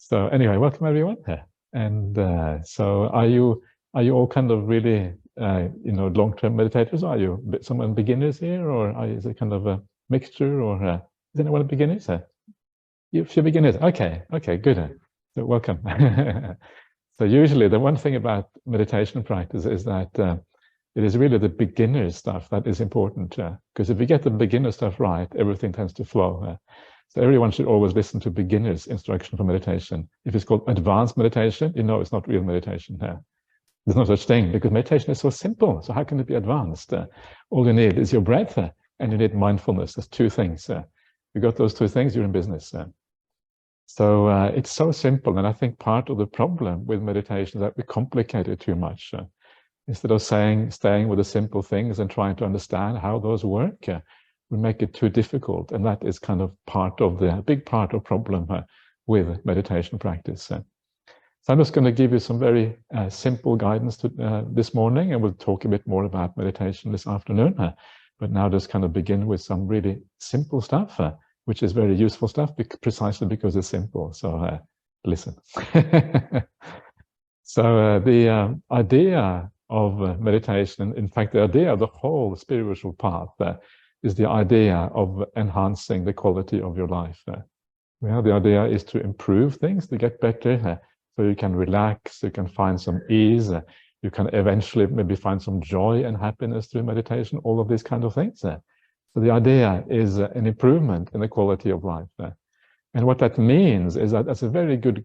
So anyway, welcome everyone. And so are you all kind of really long-term meditators? Or are you some beginners here, or is it kind of a mixture, or is anyone beginners? You're beginners. Okay, good. So welcome. So usually the one thing about meditation practice is that it is really the beginner stuff that is important, because if you get the beginner stuff right, everything tends to flow. So everyone should always listen to beginner's instruction for meditation. If it's called advanced meditation, you know it's not real meditation. There's no such thing, because meditation is so simple. So how can it be advanced? All you need is your breath, and you need mindfulness. There's two things. You got those two things, you're in business. So it's so simple, and I think part of the problem with meditation is that we complicate it too much. Instead of staying with the simple things and trying to understand how those work, we make it too difficult, and that is kind of big part of problem with meditation practice. So I'm just going to give you some very simple guidance this morning, and we'll talk a bit more about meditation this afternoon. But now just kind of begin with some really simple stuff, which is very useful stuff, precisely because it's simple. So listen. So the idea of meditation, in fact, the idea of the whole spiritual path is the idea of enhancing the quality of your life. The idea is to improve things, to get better, so you can relax, you can find some ease, you can eventually maybe find some joy and happiness through meditation, all of these kind of things. So the idea is an improvement in the quality of life. And what that means is that that's a very good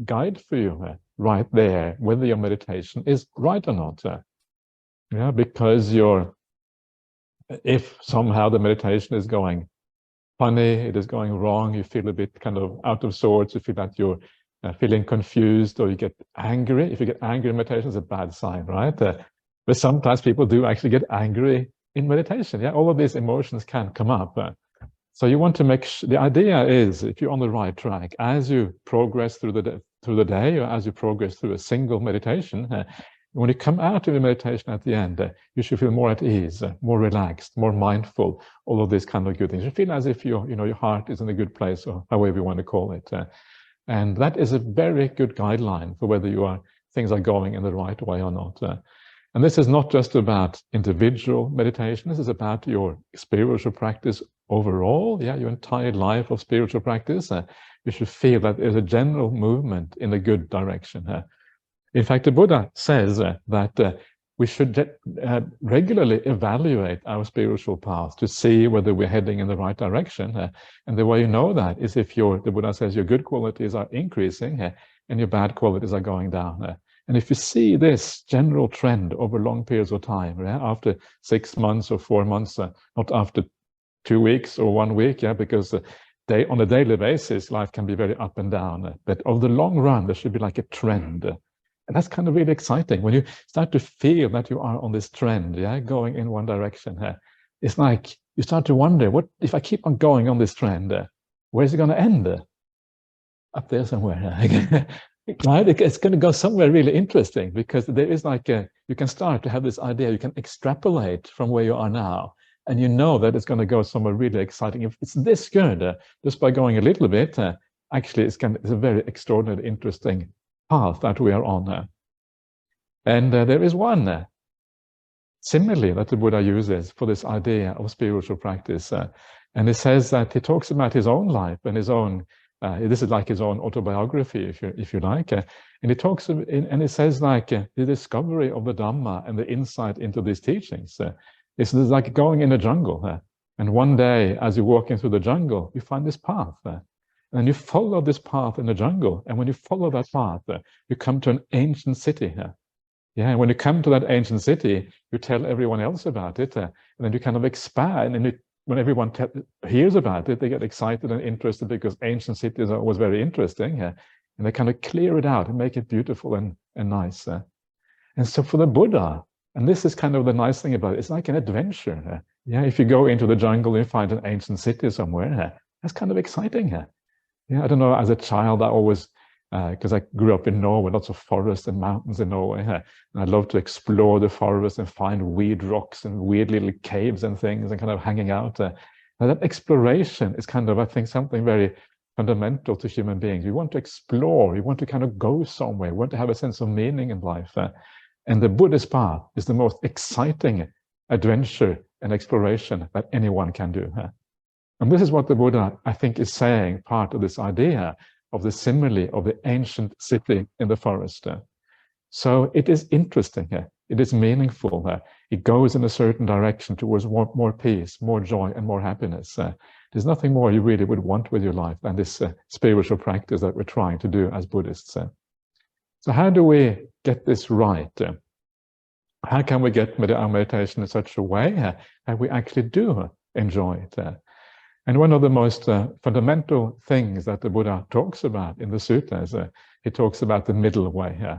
guide for you right there, whether your meditation is right or not. Because if somehow the meditation is going funny, it is going wrong, you feel a bit kind of out of sorts, you feel that you're feeling confused, or you get angry. If you get angry in meditation, it's a bad sign, right? But sometimes people do actually get angry in meditation. All of these emotions can come up. So you want to the idea is, if you're on the right track, as you progress through the day, or as you progress through a single meditation, when you come out of the meditation at the end, you should feel more at ease, more relaxed, more mindful, all of these kind of good things. You feel as if your heart is in a good place, or however you want to call it. And that is a very good guideline for whether things are going in the right way or not. And this is not just about individual meditation. This is about your spiritual practice overall. Your entire life of spiritual practice. You should feel that there's a general movement in a good direction. In fact, the Buddha says that we should regularly evaluate our spiritual path to see whether we're heading in the right direction. And the way you know that is if the Buddha says your good qualities are increasing and your bad qualities are going down. And if you see this general trend over long periods of time, after 6 months or 4 months, not after 2 weeks or 1 week, because on a daily basis, life can be very up and down. But over the long run, there should be like a trend. And that's kind of really exciting. When you start to feel that you are on this trend, going in one direction, it's like you start to wonder, what if I keep on going on this trend, where's it going to end? Up there somewhere. Right? It's going to go somewhere really interesting, because there is you can start to have this idea, you can extrapolate from where you are now, and you know that it's going to go somewhere really exciting. If it's this good, just by going a little bit, actually it's a very extraordinary, interesting path that we are on. And there is one simile that the Buddha uses for this idea of spiritual practice. And he says that he talks about his own life and his own this is like his own autobiography, if you like, and he talks and he says the discovery of the Dhamma and the insight into these teachings. It's like going in a jungle, and one day, as you're walking through the jungle, you find this path, and you follow this path in the jungle. And when you follow that path, you come to an ancient city. And when you come to that ancient city, you tell everyone else about it, and then you kind of expand, and when everyone hears about it, they get excited and interested, because ancient cities are always very interesting, and they kind of clear it out and make it beautiful and nice. And so for the Buddha, and this is kind of the nice thing about it, it's like an adventure. If you go into the jungle and you find an ancient city somewhere, that's kind of exciting. I don't know, as a child, I always, because I grew up in Norway, lots of forests and mountains in Norway, and I love to explore the forest and find weird rocks and weird little caves and things, and kind of hanging out. Now that exploration is kind of, I think, something very fundamental to human beings. We want to explore, we want to kind of go somewhere, we want to have a sense of meaning in life. And the Buddhist path is the most exciting adventure and exploration that anyone can do. And this is what the Buddha, I think, is saying, part of this idea of the simile of the ancient city in the forest. So it is interesting, it is meaningful, it goes in a certain direction towards more peace, more joy, and more happiness. There's nothing more you really would want with your life than this spiritual practice that we're trying to do as Buddhists. So how do we get this right? How can we get our meditation in such a way that we actually do enjoy it? And one of the most fundamental things that the Buddha talks about in the suttas, he talks about the middle way.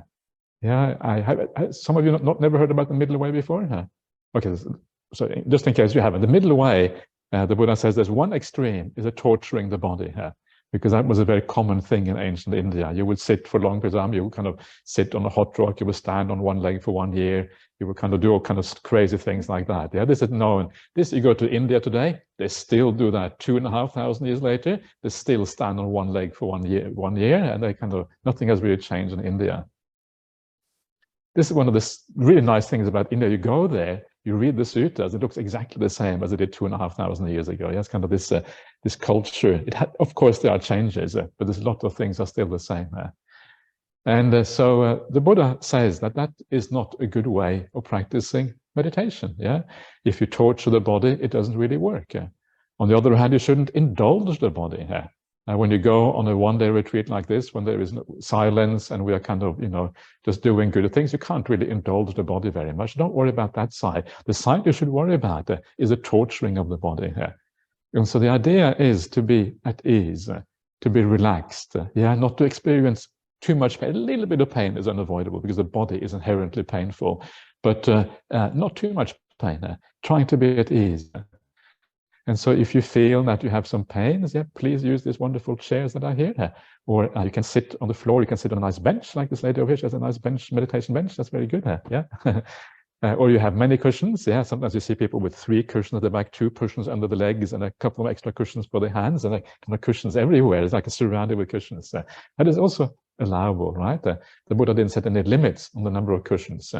Some of you never heard about the middle way before? Okay, so just in case you haven't, the middle way, the Buddha says there's one extreme is torturing the body, because that was a very common thing in ancient India. You would sit for long periods of time, you would kind of sit on a hot rock, you would stand on one leg for 1 year, you would kind of do all kind of crazy things like that. This is known. This, you go to India today, they still do that 2,500 years later, they still stand on one leg for 1 year, and they kind of, nothing has really changed in India. This is one of the really nice things about India. You go there, you read the suttas, it looks exactly the same as it did 2,500 years ago. It's kind of this this culture. Of course, there are changes, but there's a lot of things are still the same. And so the Buddha says that that is not a good way of practicing meditation. If you torture the body, it doesn't really work. On the other hand, you shouldn't indulge the body. When you go on a one-day retreat like this, when there is no silence and we are kind of, just doing good things, you can't really indulge the body very much. Don't worry about that side. The side you should worry about is the torturing of the body. And so the idea is to be at ease, to be relaxed, not to experience too much pain. A little bit of pain is unavoidable because the body is inherently painful, but not too much pain, trying to be at ease. And so if you feel that you have some pains, please use these wonderful chairs that are here. Or you can sit on the floor, you can sit on a nice bench, like this lady over here. She has a nice bench, meditation bench. That's very good. Or you have many cushions. Sometimes you see people with 3 cushions at the back, 2 cushions under the legs, and a couple of extra cushions for the hands, and kind of cushions everywhere. It's like surrounded with cushions. That is also allowable, right? The Buddha didn't set any limits on the number of cushions,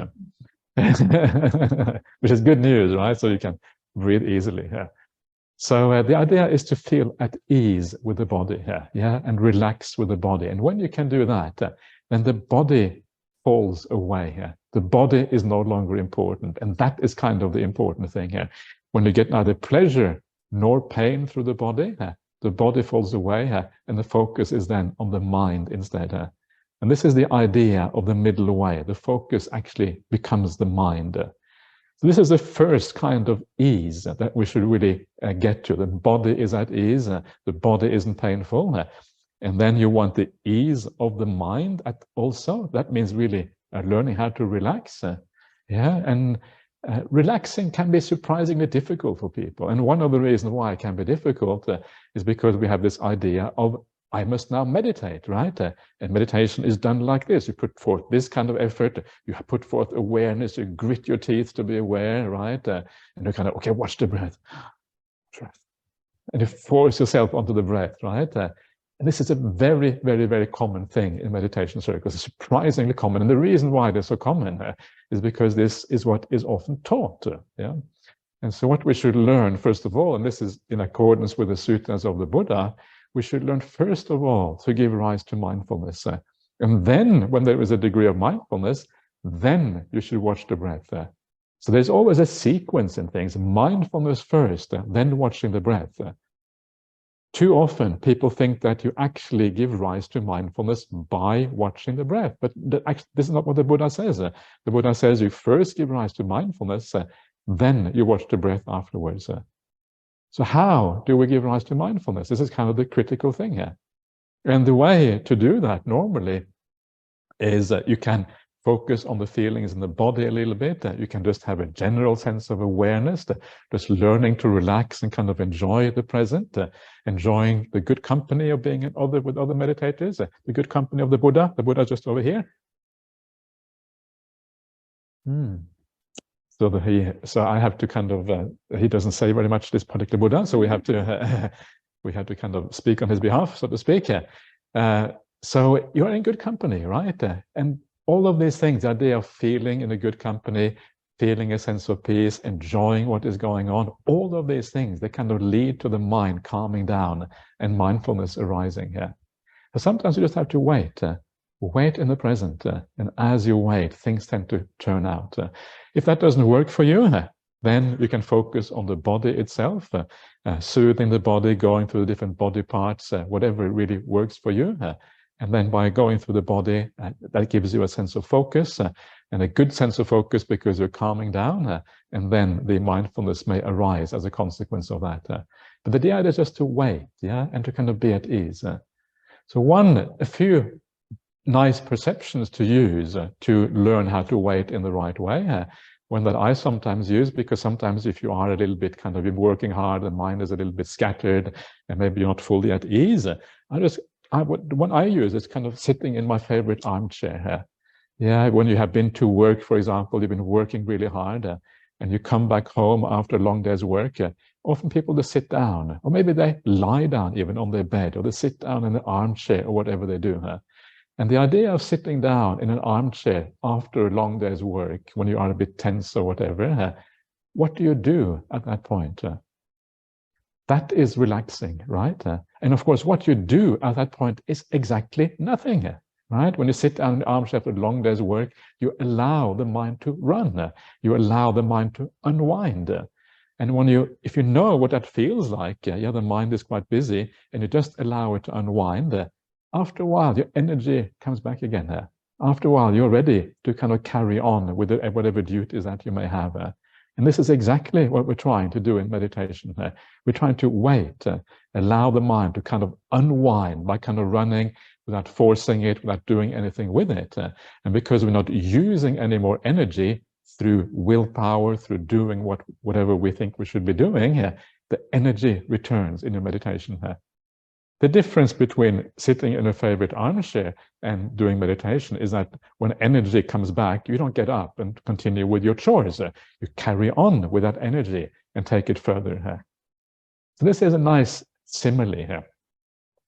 which is good news, right? So you can breathe easily. So the idea is to feel at ease with the body, and relax with the body. And when you can do that, then the body falls away. The body is no longer important, and that is kind of the important thing here. When you get neither pleasure nor pain through the body falls away, and the focus is then on the mind instead. And this is the idea of the middle way. The focus actually becomes the mind. So this is the first kind of ease that we should really get to. The body is at ease, the body isn't painful. And then you want the ease of the mind also. That means really learning how to relax. And relaxing can be surprisingly difficult for people. And one of the reasons why it can be difficult is because we have this idea of I must now meditate, right? And meditation is done like this. You put forth this kind of effort, you put forth awareness, you grit your teeth to be aware, right? And you kind of, okay, watch the breath. And you force yourself onto the breath, right? And this is a very, very, very common thing in meditation circles. It's surprisingly common. And the reason why they're so common is because this is what is often taught. And so what we should learn, first of all, and this is in accordance with the suttas of the Buddha, we should learn first of all to give rise to mindfulness. And then when there is a degree of mindfulness, then you should watch the breath. So there's always a sequence in things. Mindfulness first, then watching the breath. Too often people think that you actually give rise to mindfulness by watching the breath. But this is not what the Buddha says. The Buddha says you first give rise to mindfulness, then you watch the breath afterwards. So how do we give rise to mindfulness? This is kind of the critical thing here. And the way to do that normally is that you can focus on the feelings in the body a little bit. You can just have a general sense of awareness, just learning to relax and kind of enjoy the present, enjoying the good company of being with other meditators, the good company of the Buddha just over here. So I have to kind of, he doesn't say very much, this particular Buddha, so we have to we had to kind of speak on his behalf, so to speak. So you're in good company, right? And all of these things, the idea of feeling in a good company, feeling a sense of peace, enjoying what is going on, all of these things, they kind of lead to the mind calming down and mindfulness arising here. But sometimes you just have to wait. Wait in the present, and as you wait, things tend to turn out. If that doesn't work for you, then you can focus on the body itself, soothing the body, going through the different body parts, whatever really works for you. And then by going through the body, that gives you a sense of focus, and a good sense of focus because you're calming down, and then the mindfulness may arise as a consequence of that. But the idea is just to wait, and to kind of be at ease. So a few nice perceptions to use to learn how to wait in the right way. One that I sometimes use, because sometimes if you are a little bit kind of working hard and mind is a little bit scattered and maybe you're not fully at ease, what I use is kind of sitting in my favorite armchair. When you have been to work, for example, you've been working really hard and you come back home after a long day's work, often people just sit down, or maybe they lie down even on their bed, or they sit down in the armchair or whatever they do. And the idea of sitting down in an armchair after a long day's work, when you are a bit tense or whatever, what do you do at that point? That is relaxing, right? And of course, what you do at that point is exactly nothing, right? When you sit down in the armchair after a long day's work, you allow the mind to run. You allow the mind to unwind. And if you know what that feels like, the mind is quite busy, and you just allow it to unwind, after a while, your energy comes back again. After a while, you're ready to kind of carry on with whatever duties that you may have. And this is exactly what we're trying to do in meditation. We're trying to wait, allow the mind to kind of unwind by kind of running without forcing it, without doing anything with it. And because we're not using any more energy through willpower, through doing whatever we think we should be doing, the energy returns in your meditation. The difference between sitting in a favorite armchair and doing meditation is that when energy comes back, you don't get up and continue with your chores. You carry on with that energy and take it further. So this is a nice simile here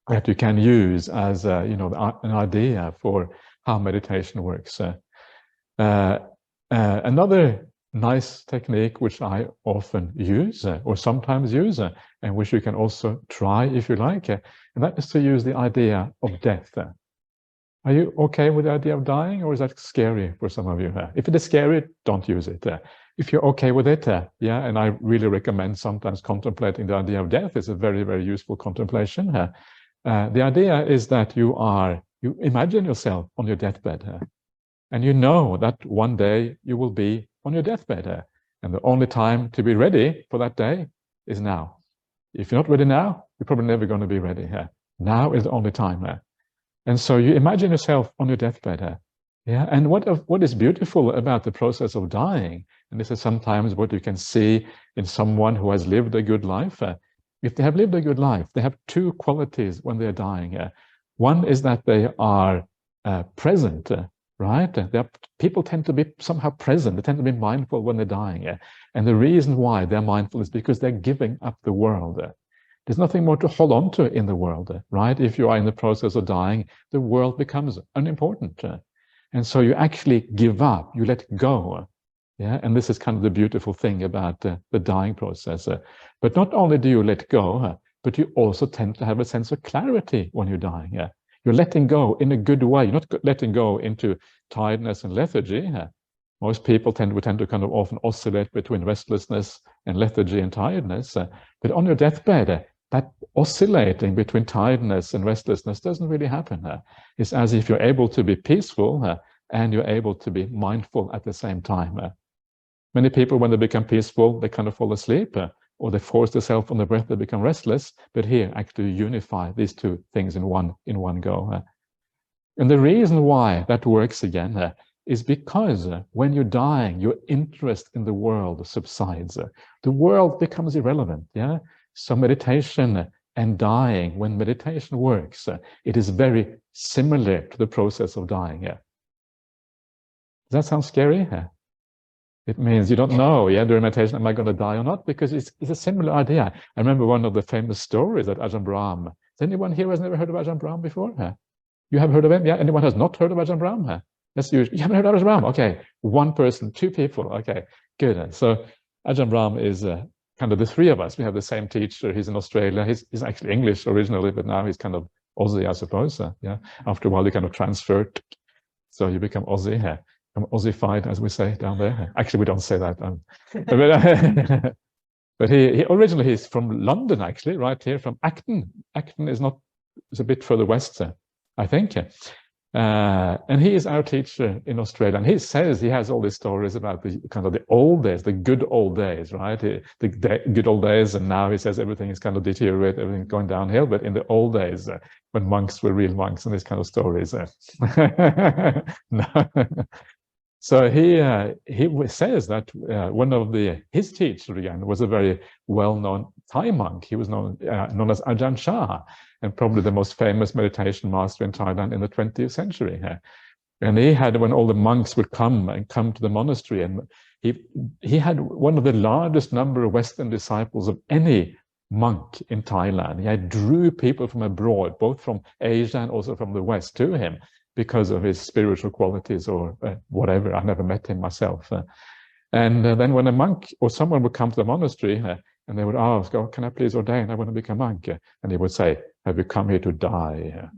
that you can use as an idea for how meditation works. Another nice technique which I often use or sometimes use, and which you can also try if you like, and that is to use the idea of death. Are you okay with the idea of dying, or is that scary for some of you? If it is scary, don't use it. If you're okay with it, and I really recommend sometimes contemplating the idea of death. It's a very, very useful contemplation. The idea is that you imagine yourself on your deathbed, and you know that one day you will be on your deathbed, and the only time to be ready for that day is now. If you're not ready now, you're probably never going to be ready. Now is the only time. And so you imagine yourself on your deathbed. And what is beautiful about the process of dying, and this is sometimes what you can see in someone who has lived a good life. If they have lived a good life, they have two qualities when they're dying. One is that they are present, right? People tend to be somehow present. They tend to be mindful when they're dying. And the reason why they're mindful is because they're giving up the world. There's nothing more to hold on to in the world, right? If you are in the process of dying, the world becomes unimportant. And so you actually give up, you let go. And this is kind of the beautiful thing about the dying process. But not only do you let go, but you also tend to have a sense of clarity when you're dying. You're letting go in a good way. You're not letting go into tiredness and lethargy. Most people tend to kind of often oscillate between restlessness and lethargy and tiredness. But on your deathbed, that oscillating between tiredness and restlessness doesn't really happen. It's as if you're able to be peaceful and you're able to be mindful at the same time. Many people, when they become peaceful, they kind of fall asleep, or they force themselves on the breath, they become restless. But here, actually unify these two things in one go. And the reason why that works again is because when you're dying, your interest in the world subsides. The world becomes irrelevant. So meditation and dying, when meditation works, it is very similar to the process of dying. Does that sound scary? It means you don't know, during meditation, am I going to die or not? Because it's a similar idea. I remember one of the famous stories that Ajahn Brahm. Has anyone here who has never heard of Ajahn Brahm before? You have heard of him? Yeah. Anyone has not heard of Ajahn Brahm? That's usually, you haven't heard of Ajahn Brahm? Okay. One person, two people. Okay. Good. So Ajahn Brahm is kind of the three of us. We have the same teacher. He's in Australia. He's actually English originally, but now he's kind of Aussie, I suppose. After a while, you kind of transferred. So you become Aussie here. Aussified, as we say down there. Actually, we don't say that. But he originally he's from London, actually, right here from Acton. Acton is a bit further west, I think. And he is our teacher in Australia. And he says he has all these stories about the kind of the old days, the good old days, right? The good old days. And now he says everything is kind of deteriorated, everything going downhill. But in the old days, when monks were real monks and these kind of stories. No. So he says that one of his teachers again was a very well-known Thai monk. He was known as Ajahn Chah, and probably the most famous meditation master in Thailand in the 20th century. And he had, when all the monks would come to the monastery, and he had one of the largest number of Western disciples of any monk in Thailand. He had drew people from abroad, both from Asia and also from the West, to him, because of his spiritual qualities or whatever. I never met him myself. And then when a monk or someone would come to the monastery and they would ask, oh, can I please ordain? I want to become a monk. And he would say, have you come here to die?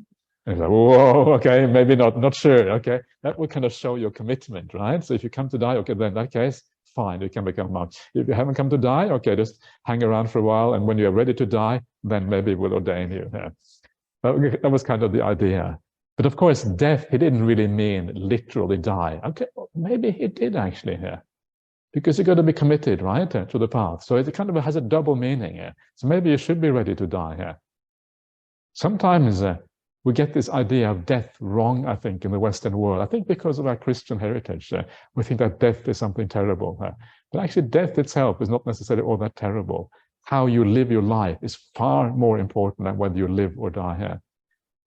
And he's like, whoa, okay, maybe not sure. Okay, that would kind of show your commitment, right? So if you come to die, okay, then in that case, fine, you can become a monk. If you haven't come to die, okay, just hang around for a while. And when you're ready to die, then maybe we'll ordain you. That was kind of the idea. But of course, death, he didn't really mean literally die. Okay, maybe he did actually here. Because you've got to be committed, right, to the path. So it kind of has a double meaning here. So maybe you should be ready to die here. Sometimes we get this idea of death wrong, I think, in the Western world. I think because of our Christian heritage, we think that death is something terrible. But actually, death itself is not necessarily all that terrible. How you live your life is far more important than whether you live or die here.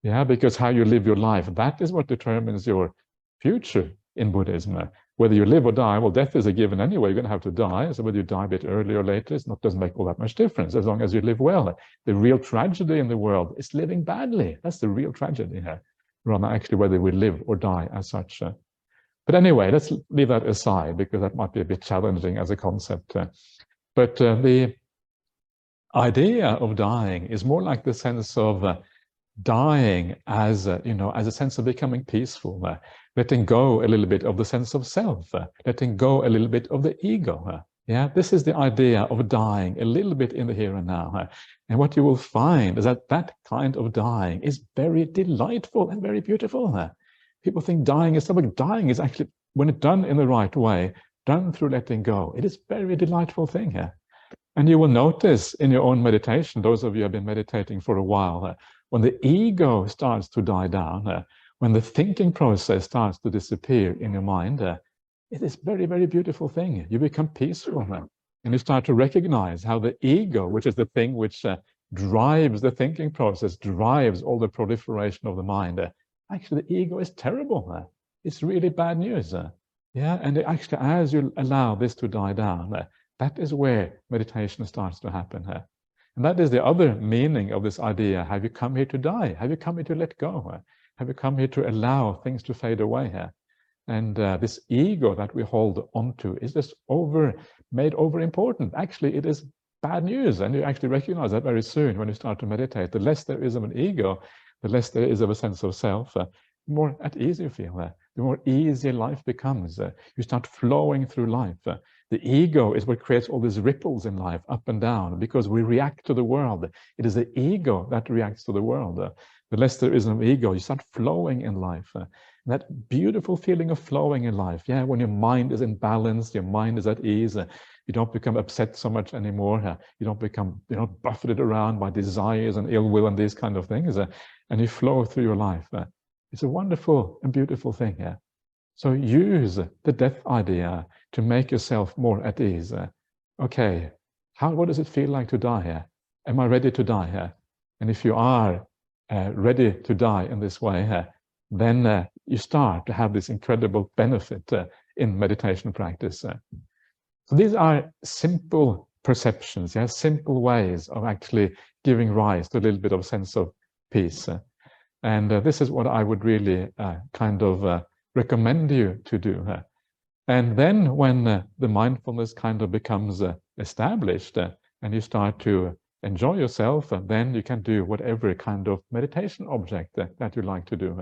Yeah, because how you live your life, that is what determines your future in Buddhism. Whether you live or die, well, death is a given anyway. You're going to have to die. So whether you die a bit earlier or later, it doesn't make all that much difference as long as you live well. The real tragedy in the world is living badly. That's the real tragedy here, rather than actually whether we live or die as such. But anyway, let's leave that aside because that might be a bit challenging as a concept. But the idea of dying is more like the sense of dying as a sense of becoming peaceful, letting go a little bit of the sense of self, letting go a little bit of the ego. This is the idea of dying a little bit in the here and now. And what you will find is that kind of dying is very delightful and very beautiful. People think dying is something. Dying is actually, when it's done in the right way, done through letting go, it is a very delightful thing here. And you will notice in your own meditation, those of you who have been meditating for a while, when the ego starts to die down, when the thinking process starts to disappear in your mind, it is a very, very beautiful thing. You become peaceful, and you start to recognize how the ego, which is the thing which drives the thinking process, drives all the proliferation of the mind. Actually, the ego is terrible. It's really bad news. And actually, as you allow this to die down, that is where meditation starts to happen. And that is the other meaning of this idea. Have you come here to die? Have you come here to let go? Have you come here to allow things to fade away here? And this ego that we hold onto is just made over important. Actually, it is bad news. And you actually recognize that very soon when you start to meditate. The less there is of an ego, the less there is of a sense of self, the more at ease you feel. The more easier life becomes. You start flowing through life. The ego is what creates all these ripples in life, up and down, because we react to the world. It is the ego that reacts to the world. The less there is of ego, you start flowing in life. That beautiful feeling of flowing in life, when your mind is in balance, your mind is at ease, you don't become upset so much anymore. You don't become, buffeted around by desires and ill will and these kind of things, and you flow through your life. It's a wonderful and beautiful thing. So use the death idea to make yourself more at ease. Okay, what does it feel like to die here? Am I ready to die here? And if you are ready to die in this way, then you start to have this incredible benefit in meditation practice. So these are simple perceptions, yeah, simple ways of actually giving rise to a little bit of sense of peace. And this is what I would really kind of recommend you to do. And then when the mindfulness kind of becomes established and you start to enjoy yourself, then you can do whatever kind of meditation object that you like to do.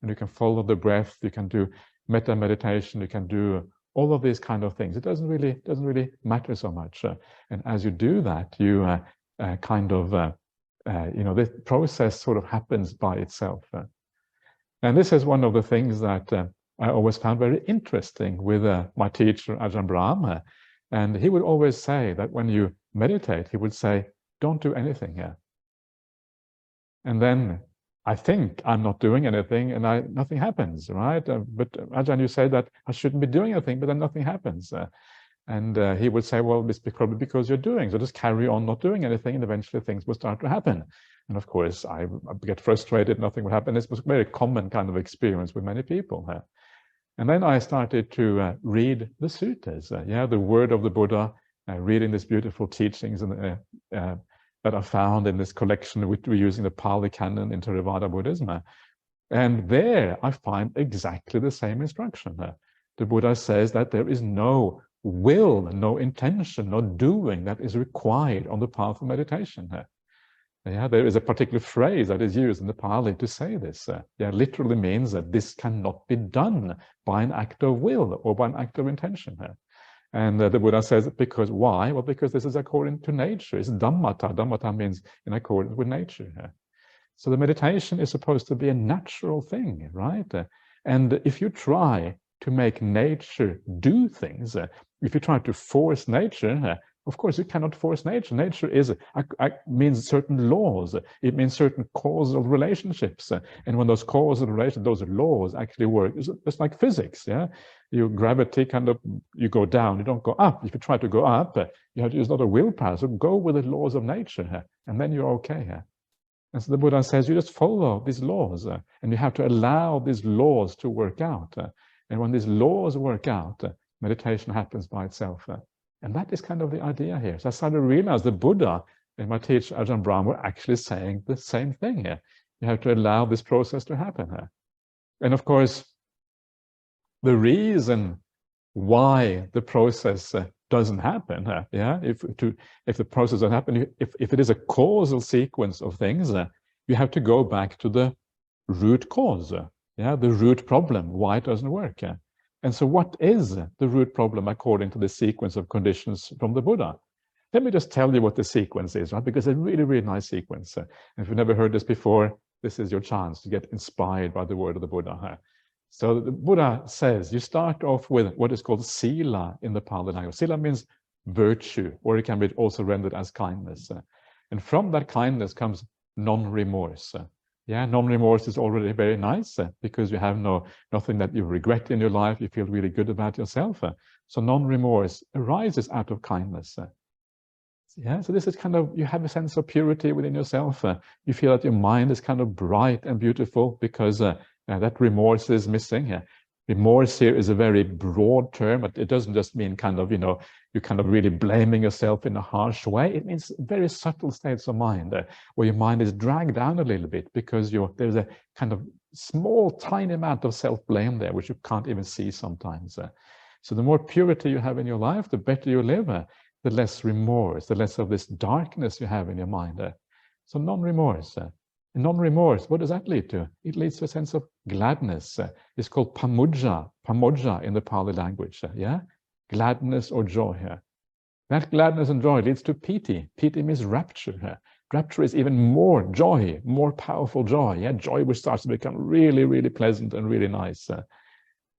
And you can follow the breath, you can do metta meditation, you can do all of these kind of things. It doesn't really matter so much. And as you do that, you kind of, this process sort of happens by itself. And this is one of the things that I always found very interesting with my teacher, Ajahn Brahm. And he would always say that when you meditate, he would say, don't do anything here. And then I think I'm not doing anything and nothing happens, right? But Ajahn, you say that I shouldn't be doing anything, but then nothing happens. And he would say, well, it's probably because you're doing, so just carry on not doing anything and eventually things will start to happen. And of course, I get frustrated, nothing would happen. This was a very common kind of experience with many people. And then I started to read the suttas, the word of the Buddha, reading these beautiful teachings and, that are found in this collection which we're using the Pali Canon in Theravada Buddhism. And there I find exactly the same instruction. The Buddha says that there is no will, no intention, no doing that is required on the path of meditation. There is a particular phrase that is used in the Pali to say this. Literally means that this cannot be done by an act of will or by an act of intention. And the Buddha says, because why? Well, because this is according to nature. It's dhammata. Dhammata means in accordance with nature. So the meditation is supposed to be a natural thing, right? And if you try to make nature do things, if you try to force nature, of course, you cannot force nature. Nature means certain laws. It means certain causal relationships. And when those causal relations, those laws actually work, it's like physics, You gravity you go down, you don't go up. If you try to go up, you have to use a lot of willpower. So go with the laws of nature, and then you're okay. And so the Buddha says, you just follow these laws, and you have to allow these laws to work out. And when these laws work out, meditation happens by itself. And that is kind of the idea here. So I started to realize the Buddha and my teacher Ajahn Brahm were actually saying the same thing here. You have to allow this process to happen here. And of course, the reason why the process doesn't happen, if the process doesn't happen, if it is a causal sequence of things, you have to go back to the root cause, the root problem, why it doesn't work. And so what is the root problem according to the sequence of conditions from the Buddha? Let me just tell you what the sequence is, right? Because it's a really, really nice sequence. And if you've never heard this before, this is your chance to get inspired by the word of the Buddha. So the Buddha says you start off with what is called sila in the Pali language. Sila means virtue, or it can be also rendered as kindness. And from that kindness comes non-remorse. Non-remorse is already very nice because you have nothing that you regret in your life. You feel really good about yourself. So non-remorse arises out of kindness. So this is kind of, you have a sense of purity within yourself. You feel that your mind is kind of bright and beautiful because that remorse is missing. Remorse here is a very broad term, but it doesn't just mean kind of, you're kind of really blaming yourself in a harsh way. It means very subtle states of mind where your mind is dragged down a little bit because there's a kind of small, tiny amount of self-blame there, which you can't even see sometimes. So the more purity you have in your life, the better you live, the less remorse, the less of this darkness you have in your mind. So non-remorse. Non-remorse, what does that lead to? It leads to a sense of gladness. It's called pamojja in the Pali language. Gladness or joy. That gladness and joy leads to piti. Piti means rapture. Rapture is even more joy, more powerful joy. Joy which starts to become really, really pleasant and really nice.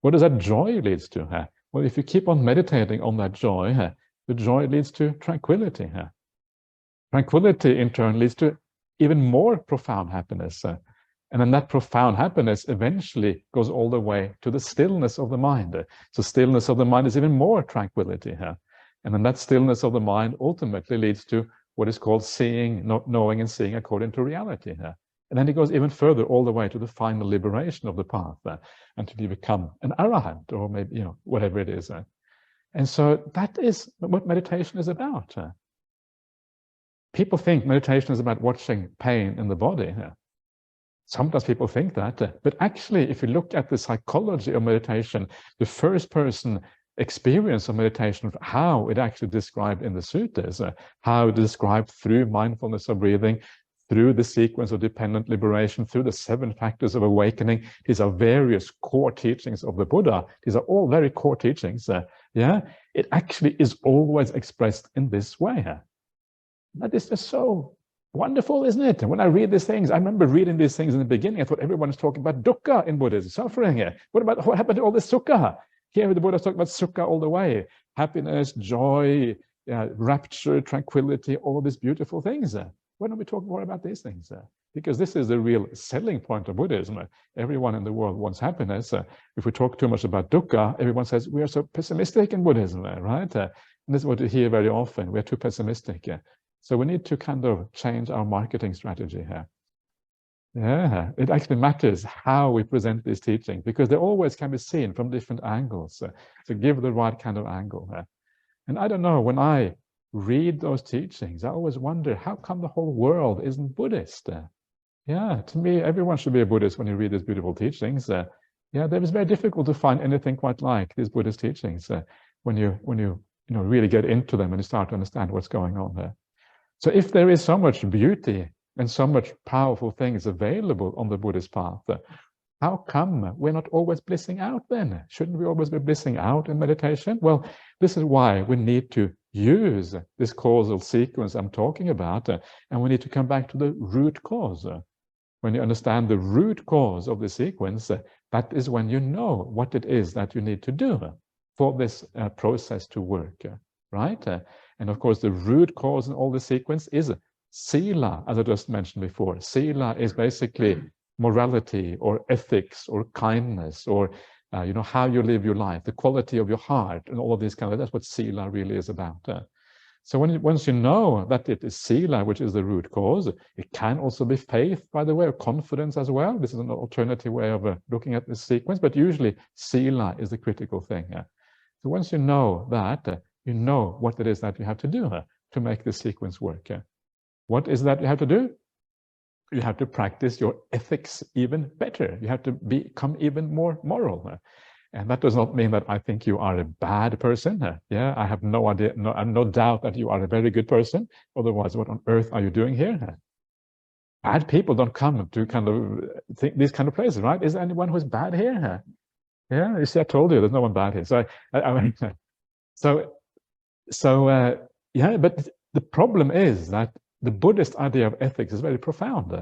What does that joy leads to? Well, if you keep on meditating on that joy, the joy leads to tranquility. Tranquility in turn leads to even more profound happiness. And then that profound happiness eventually goes all the way to the stillness of the mind. So stillness of the mind is even more tranquility. And then that stillness of the mind ultimately leads to what is called seeing, knowing and seeing according to reality. And then it goes even further, all the way to the final liberation of the path, until you become an arahant, or maybe, whatever it is. And so that is what meditation is about. People think meditation is about watching pain in the body. Sometimes people think that, but actually, if you look at the psychology of meditation, the first person experience of meditation, how it actually described in the suttas, how described through mindfulness of breathing, through the sequence of dependent liberation, through the 7 factors of awakening. These are various core teachings of the Buddha. These are all very core teachings. It actually is always expressed in this way. That is just so wonderful, isn't it? When I read these things, I remember reading these things in the beginning. I thought everyone is talking about dukkha in Buddhism, suffering. What happened to all this sukha? Here the Buddha is talking about sukha all the way. Happiness, joy, rapture, tranquility, all of these beautiful things. Why don't we talk more about these things? Because this is the real selling point of Buddhism. Everyone in the world wants happiness. If we talk too much about dukkha, everyone says we are so pessimistic in Buddhism, right? And this is what you hear very often. We are too pessimistic. So we need to kind of change our marketing strategy here. It actually matters how we present these teachings, because they always can be seen from different angles. So give the right kind of angle. And I don't know, when I read those teachings, I always wonder, how come the whole world isn't Buddhist? To me, everyone should be a Buddhist when you read these beautiful teachings. It is very difficult to find anything quite like these Buddhist teachings when you really get into them and you start to understand what's going on there. So if there is so much beauty and so much powerful things available on the Buddhist path, how come we're not always blissing out then? Shouldn't we always be blissing out in meditation? Well, this is why we need to use this causal sequence I'm talking about, and we need to come back to the root cause. When you understand the root cause of the sequence, that is when you know what it is that you need to do for this process to work, right? And of course, the root cause in all the sequence is sila, as I just mentioned before. Sila is basically morality or ethics or kindness, or how you live your life, the quality of your heart, and all of these that's what sila really is about. So once you know that it is sila, which is the root cause, it can also be faith, by the way, or confidence as well. This is an alternative way of looking at this sequence, but usually sila is the critical thing. So once you know that, you know what it is that you have to do to make this sequence work. What is that you have to do? You have to practice your ethics even better. You have to become even more moral. And that does not mean that I think you are a bad person. I have no idea, no doubt that you are a very good person. Otherwise, what on earth are you doing here? Bad people don't come to kind of these kind of places, right? Is there anyone who's bad here? You see, I told you there's no one bad here. So, but the problem is that the Buddhist idea of ethics is very profound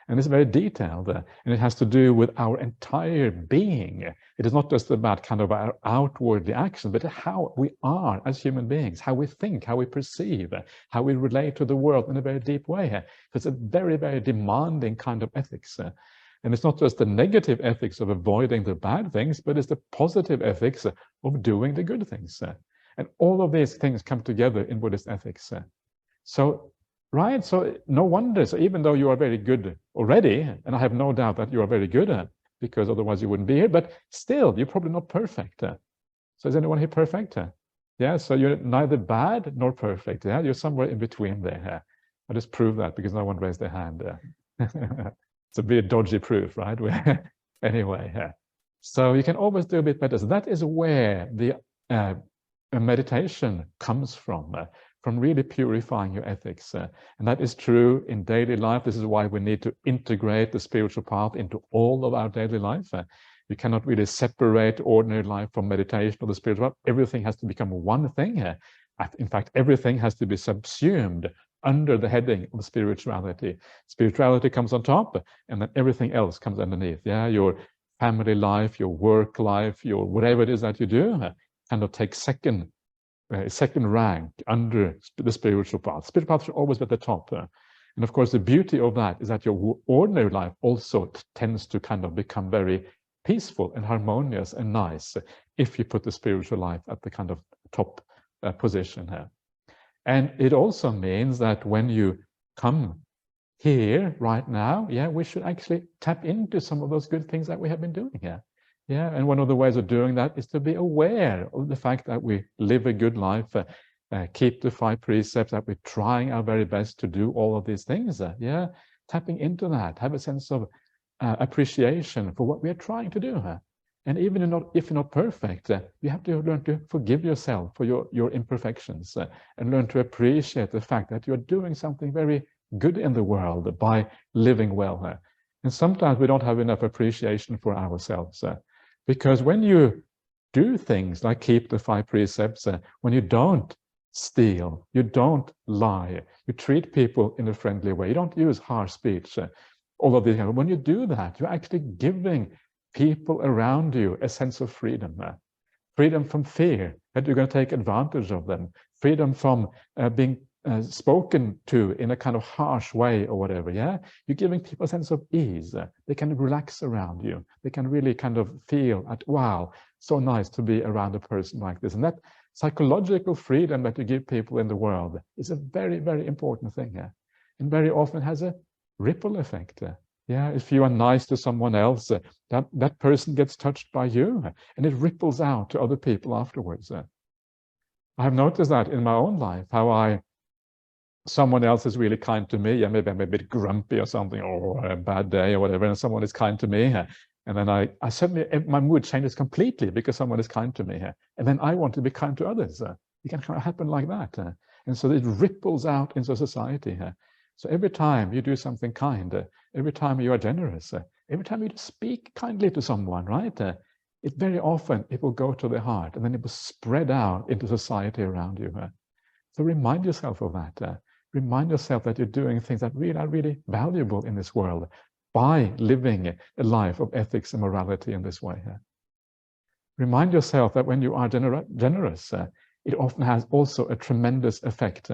and it's very detailed, and it has to do with our entire being. It is not just about kind of our outward action, but how we are as human beings, how we think, how we perceive, how we relate to the world in a very deep way. So it's a very, very demanding kind of ethics. And it's not just the negative ethics of avoiding the bad things, but it's the positive ethics of doing the good things. And all of these things come together in Buddhist ethics. So no wonder. So even though you are very good already, and I have no doubt that you are very good at, because otherwise you wouldn't be here, but still, you're probably not perfect. So is anyone here perfect? So you're neither bad nor perfect. You're somewhere in between there. I just proved that because no one raised their hand. It's a bit dodgy proof, right? Anyway, so you can always do a bit better. So that is where the meditation comes from really purifying your ethics. And that is true in daily life. This is why we need to integrate the spiritual path into all of our daily life. You cannot really separate ordinary life from meditation or the spiritual path. Everything has to become one thing. In fact, everything has to be subsumed under the heading of spirituality. Spirituality comes on top, and then everything else comes underneath. Your family life, your work life, your whatever it is that you do, kind of take second rank under the spiritual path. Spiritual path should always be at the top. And of course, the beauty of that is that your ordinary life also tends to kind of become very peaceful and harmonious and nice if you put the spiritual life at the kind of top position here. And it also means that when you come here, right now, yeah, we should actually tap into some of those good things that we have been doing here. Yeah, and one of the ways of doing that is to be aware of the fact that we live a good life, keep the 5 precepts, that we're trying our very best to do all of these things. Yeah, tapping into that, have a sense of appreciation for what we are trying to do. And even if you're not perfect, you have to learn to forgive yourself for your imperfections and learn to appreciate the fact that you're doing something very good in the world by living well. And sometimes we don't have enough appreciation for ourselves because when you do things like keep the 5 precepts, when you don't steal, you don't lie, you treat people in a friendly way, you don't use harsh speech, all of these, when you do that, you're actually giving people around you a sense of freedom. Freedom from fear that you're going to take advantage of them. Freedom from being spoken to in a kind of harsh way or whatever, yeah? You're giving people a sense of ease. They can relax around you. They can really kind of feel at, wow, so nice to be around a person like this. And that psychological freedom that you give people in the world is a very, very important thing here. And very often has a ripple effect. Yeah, if you are nice to someone else, that person gets touched by you and it ripples out to other people afterwards. I have noticed that in my own life, how someone else is really kind to me, maybe I'm a bit grumpy or something, or a bad day or whatever, and someone is kind to me, and then I suddenly, my mood changes completely because someone is kind to me, and then I want to be kind to others. It can kind of happen like that, and so it ripples out into society. So every time you do something kind, every time you are generous, every time you speak kindly to someone, right? It very often, it will go to the heart and then it will spread out into society around you. So remind yourself of that. Remind yourself that you're doing things that really are really valuable in this world by living a life of ethics and morality in this way. Remind yourself that when you are generous, it often has also a tremendous effect.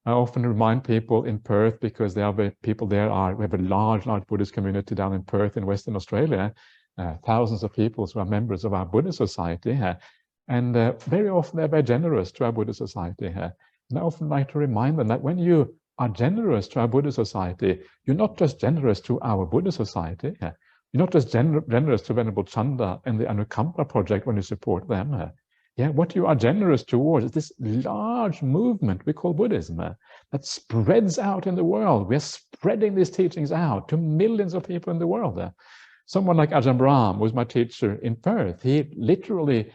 I often remind people in Perth, because there are people there, we have a large Buddhist community down in Perth in Western Australia, thousands of people who are members of our Buddhist society, and very often they're very generous to our Buddhist society. And I often like to remind them that when you are generous to our Buddhist society, you're not just generous to our Buddhist society, you're not just generous to Venerable Chanda and the Anukampa project when you support them. What you are generous towards is this large movement we call Buddhism that spreads out in the world. We're spreading these teachings out to millions of people in the world. Someone like Ajahn Brahm, who was my teacher in Perth, he literally,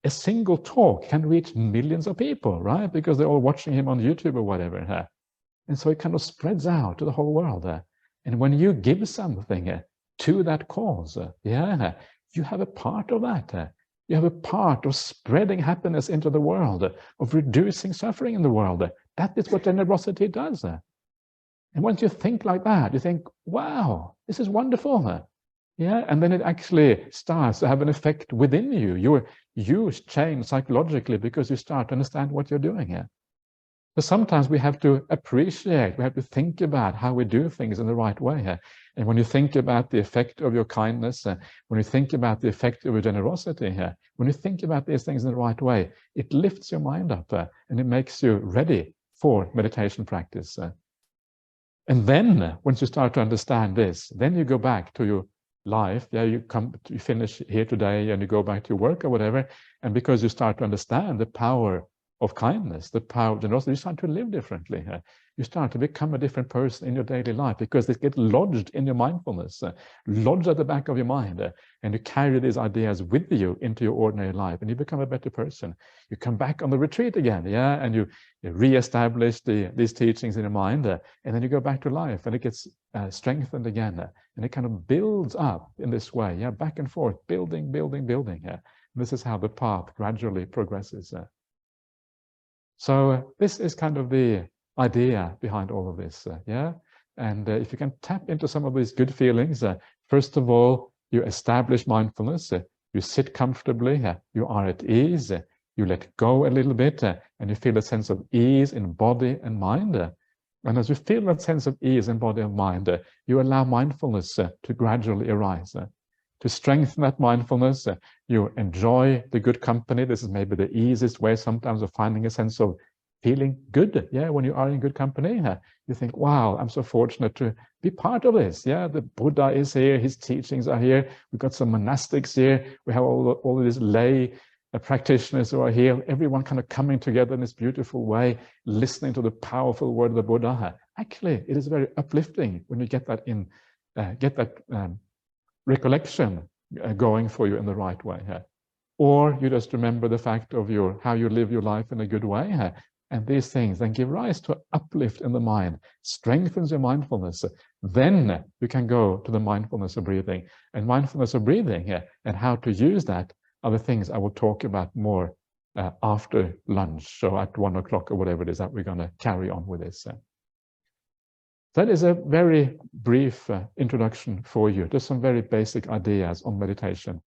a single talk can reach millions of people, right? Because they're all watching him on YouTube or whatever. And so it kind of spreads out to the whole world. And when you give something to that cause, you have a part of that. You have a part of spreading happiness into the world, of reducing suffering in the world. That is what generosity does. And once you think like that, you think, wow, this is wonderful. And then it actually starts to have an effect within you. You change psychologically because you start to understand what you're doing here. But sometimes we have to appreciate, we have to think about how we do things in the right way. And when you think about the effect of your kindness, when you think about the effect of your generosity here, when you think about these things in the right way, it lifts your mind up and it makes you ready for meditation practice. And then once you start to understand this, then you go back to your life. You finish here today and you go back to your work or whatever. And because you start to understand the power of kindness, the power of generosity, you start to live differently. You start to become a different person in your daily life because it gets lodged in your mindfulness, lodged at the back of your mind, and you carry these ideas with you into your ordinary life, and you become a better person. You come back on the retreat again, and you re-establish these teachings in your mind, and then you go back to life, and it gets strengthened again, and it kind of builds up in this way, back and forth, building. This is how the path gradually progresses. So this is kind of the idea behind all of this, And if you can tap into some of these good feelings, first of all, you establish mindfulness, you sit comfortably, you are at ease, you let go a little bit, and you feel a sense of ease in body and mind. And as you feel that sense of ease in body and mind, you allow mindfulness to gradually arise. To strengthen that mindfulness, you enjoy the good company. This is maybe the easiest way sometimes of finding a sense of feeling good. Yeah, when you are in good company, you think, wow, I'm so fortunate to be part of this. Yeah, the Buddha is here, his teachings are here. We've got some monastics here. We have all of these lay practitioners who are here. Everyone kind of coming together in this beautiful way, listening to the powerful word of the Buddha. Actually, it is very uplifting when you get that recollection going for you in the right way. Or you just remember the fact of how you live your life in a good way. And these things then give rise to uplift in the mind, strengthens your mindfulness. Then you can go to the mindfulness of breathing. And mindfulness of breathing and how to use that are the things I will talk about more after lunch. So at 1 o'clock or whatever it is that we're going to carry on with this. That is a very brief introduction for you. Just some very basic ideas on meditation.